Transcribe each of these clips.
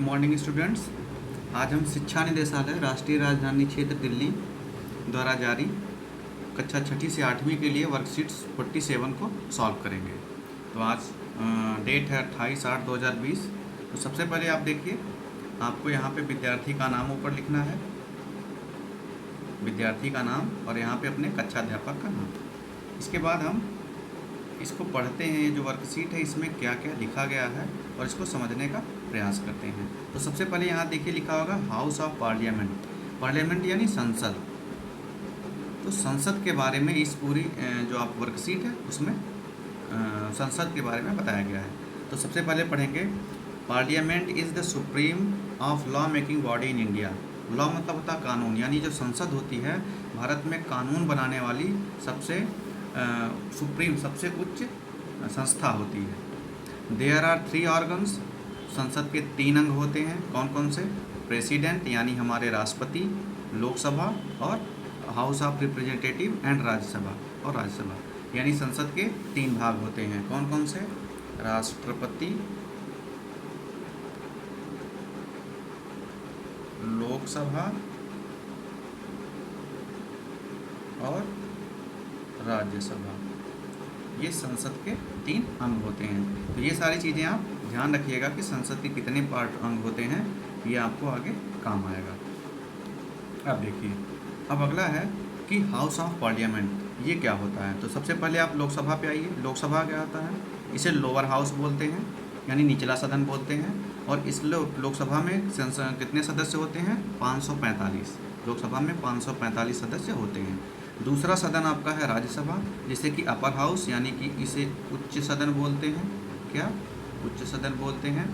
Morning students. आज हम शिक्षा निदेशालय राष्ट्रीय राजधानी क्षेत्र दिल्ली द्वारा जारी कक्षा छठी से 8वीं के लिए वर्कशीट्स 47 को सॉल्व करेंगे। तो आज डेट है 28/8/2020। तो सबसे पहले आप देखिए, आपको यहाँ पे विद्यार्थी का नाम ऊपर लिखना है, विद्यार्थी का नाम, और यहाँ पे अपने कक्षाध्यापक का नाम। इसके बाद हम इसको पढ़ते हैं, ये जो वर्कशीट है इसमें क्या क्या लिखा गया है और इसको समझने का प्रयास करते हैं। तो सबसे पहले यहाँ देखिए लिखा होगा हाउस ऑफ पार्लियामेंट। पार्लियामेंट यानी संसद। तो संसद के बारे में इस पूरी जो आप वर्कशीट है उसमें संसद के बारे में बताया गया है। तो सबसे पहले पढ़ेंगे, parliament is the supreme of law making body in India. Law मतलब होता है कानून, यानी जो संसद होती है भारत में कानून बनाने वाली सबसे सुप्रीम, सबसे उच्च संस्था होती है। There are 3 organs. संसद के 3 अंग होते हैं। कौन कौन से? प्रेसिडेंट यानी हमारे राष्ट्रपति, लोकसभा और house of representative and Rajya Sabha, और राज्यसभा यानी संसद के 3 भाग होते हैं। कौन कौन से? राष्ट्रपति, लोकसभा और राज्यसभा। ये संसद के 3 अंग होते हैं। तो ये सारी चीज़ें आप ध्यान रखिएगा कि संसद के कितने पार्ट अंग होते हैं, ये आपको आगे काम आएगा। अब देखिए, अब अगला है कि हाउस ऑफ पार्लियामेंट ये क्या होता है। तो सबसे पहले आप लोकसभा पे आइए। लोकसभा क्या होता है? इसे लोअर हाउस बोलते हैं, यानी निचला सदन बोलते हैं। और इस लोकसभा में कितने सदस्य होते हैं? 545। लोकसभा में 545 सदस्य होते हैं। दूसरा सदन आपका है राज्यसभा, जिसे कि अपर हाउस यानी कि इसे उच्च सदन बोलते हैं। क्या? उच्च सदन बोलते हैं।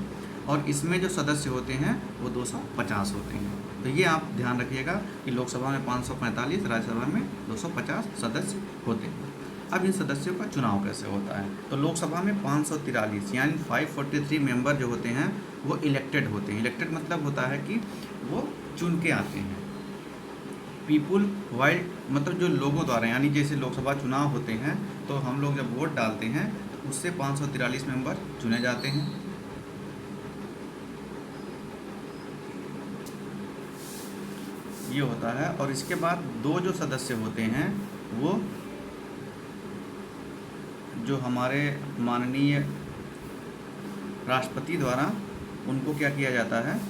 और इसमें जो सदस्य होते हैं वो 250 होते हैं। तो ये आप ध्यान रखिएगा कि लोकसभा में 545, राज्यसभा में 250 सदस्य होते हैं। अब इन सदस्यों का चुनाव कैसे होता है? तो लोकसभा में 543 यानी 543 मेंबर जो होते हैं वो इलेक्टेड होते हैं। इलेक्टेड मतलब होता है कि वो चुन के आते हैं। पीपुल वाइल्ड मतलब जो लोगों द्वारा, यानी जैसे लोकसभा चुनाव होते हैं तो हम लोग जब वोट डालते हैं तो उससे 543 मेंबर चुने जाते हैं। ये होता है। और इसके बाद 2 जो सदस्य होते हैं वो जो हमारे माननीय राष्ट्रपति द्वारा उनको क्या किया जाता है?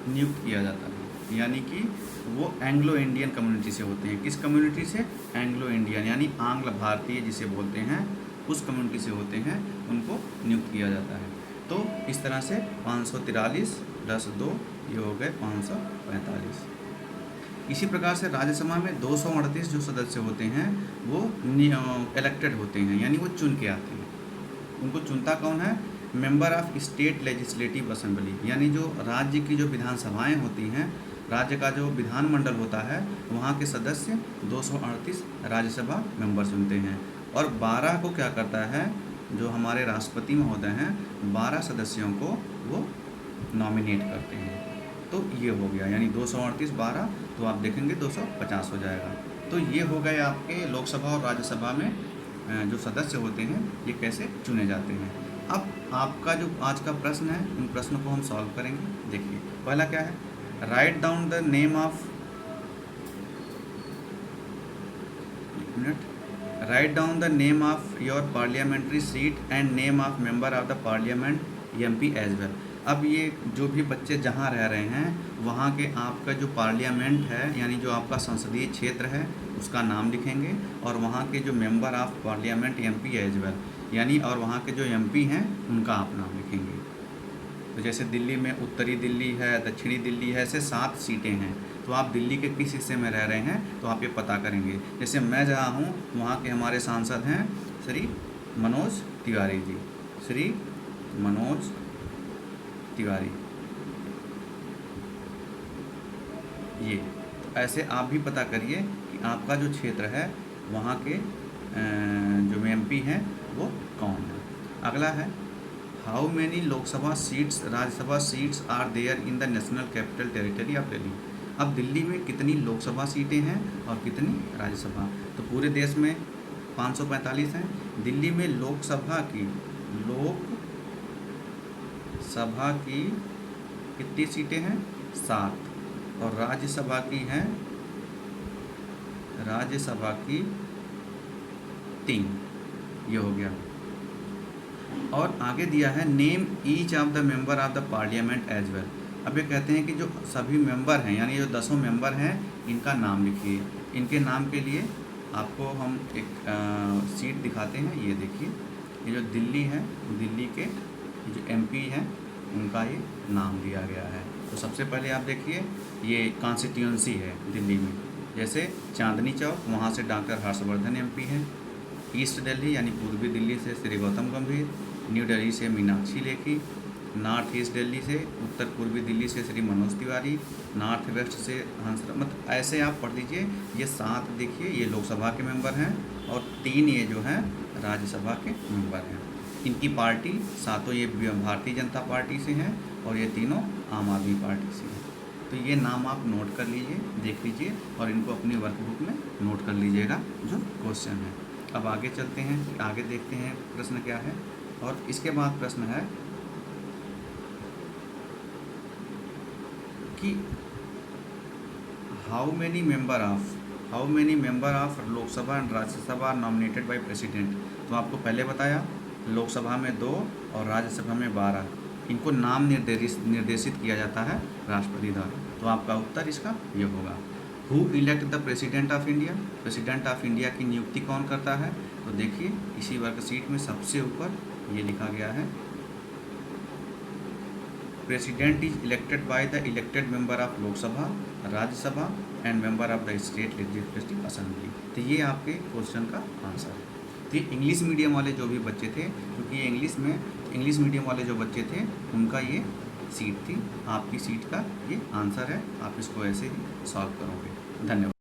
नियुक्त किया जाता है। यानी कि वो एंग्लो इंडियन कम्युनिटी से होते हैं। किस कम्युनिटी से? एंग्लो इंडियन यानी आंग्ल भारतीय जिसे बोलते हैं, उस कम्युनिटी से होते हैं, उनको नियुक्त किया जाता है। तो इस तरह से 543 + 2 ये हो गए 545। इसी प्रकार से राज्यसभा में 238 जो सदस्य होते हैं वो इलेक्टेड होते हैं, यानी वो चुन के आते हैं। उनको चुनता कौन है? Member of state legislative assembly, यानी जो राज्य की जो विधानसभाएं होती हैं, राज्य का जो विधानमंडल होता है, वहाँ के सदस्य 238 राज्यसभा मेंबर चुनते हैं। और 12 को क्या करता है? जो हमारे राष्ट्रपति महोदय हैं, 12 सदस्यों को वो नॉमिनेट करते हैं। तो ये हो गया, यानी 238 12, तो आप देखेंगे 250 हो जाएगा। तो ये हो गए आपके लोकसभा और राज्यसभा में जो सदस्य होते हैं ये कैसे चुने जाते हैं। अब आपका जो आज का प्रश्न है, उन प्रश्नों को हम सॉल्व करेंगे। देखिए, पहला क्या है? Write down the name of, write down the name of your parliamentary seat and name of member of the parliament MP as well. अब ये जो भी बच्चे जहाँ रह रहे हैं वहाँ के आपका जो पार्लियामेंट है, यानी जो आपका संसदीय क्षेत्र है, उसका नाम लिखेंगे। और वहाँ के जो member of parliament MP as well, यानी और वहाँ के जो MP हैं उनका आप नाम लिखेंगे। तो जैसे दिल्ली में उत्तरी दिल्ली है, दक्षिणी दिल्ली है, ऐसे 7 सीटें हैं। तो आप दिल्ली के किस हिस्से में रह रहे हैं तो आप ये पता करेंगे। जैसे मैं जहाँ हूँ वहाँ के हमारे सांसद हैं श्री मनोज तिवारी जी, श्री मनोज तिवारी। ये तो ऐसे आप भी पता करिए कि आपका जो क्षेत्र है वहाँ के जो MP हैं वो कौन है। अगला है, how many Lok Sabha seats Rajya Sabha seats are there in the national capital territory of Delhi. अब दिल्ली में कितनी लोकसभा सीटें हैं और कितनी राज्यसभा? तो पूरे देश में 545 हैं। दिल्ली में लोकसभा की कितनी सीटें हैं? 7। और राज्यसभा की हैं, राज्यसभा की 3। ये हो गया। और आगे दिया है name each of the member of the parliament as well. अब ये कहते हैं कि जो सभी मेंबर हैं, यानी जो 10 मेंबर हैं, इनका नाम लिखिए। इनके नाम के लिए आपको हम एक सीट दिखाते हैं। ये देखिए, ये जो दिल्ली है, दिल्ली के जो एमपी हैं, उनका ये नाम दिया गया है। तो सबसे पहले आप देखिए, ये कॉन्स्टिट्यूंसी है दिल्ली में। जैसे चांदनी चौक, वहाँ से डॉक्टर हर्षवर्धन एमपी हैं। ईस्ट दिल्ली यानी पूर्वी दिल्ली से श्री गौतम गंभीर। न्यू दिल्ली से मीनाक्षी लेखी। नॉर्थ ईस्ट दिल्ली से, उत्तर पूर्वी दिल्ली से श्री मनोज तिवारी। नॉर्थ वेस्ट से हंसराज। मतलब ऐसे आप पढ़ लीजिए। ये 7 देखिए, ये लोकसभा के मेंबर हैं, और 3 ये जो हैं राज्यसभा के मेंबर हैं। इनकी पार्टी सातों ये भारतीय जनता पार्टी से हैं, और ये तीनों आम आदमी पार्टी से हैं। तो ये नाम आप नोट कर लीजिए, देख लीजिए, और इनको अपनी वर्कबुक में नोट कर लीजिएगा जो क्वेश्चन है। अब आगे चलते हैं, आगे देखते हैं प्रश्न क्या है। और इसके बाद प्रश्न है कि how many member of Lok Sabha and Rajya Sabha nominated by president. तो आपको पहले बताया, लोकसभा में 2 और राज्यसभा में 12। इनको नाम निर्देशित किया जाता है राष्ट्रपति द्वारा। तो आपका उत्तर इसका ये होगा। Who elect the president of India. President of India की नियुक्ति कौन करता है? तो देखिए, इसी वर्कशीट में सबसे ऊपर ये लिखा गया है, president is elected by the elected member of Lok Sabha, Rajya Sabha and member of the state legislative assembly. तो ये आपके क्वेश्चन का आंसर है। तो ये इंग्लिश मीडियम वाले जो भी बच्चे थे, क्योंकि ये इंग्लिश मीडियम वाले जो बच्चे थे, उनका ये सीट थी। आपकी सीट का ये आंसर है। आप इसको ऐसे ही सॉल्व करोगे। धन्यवाद।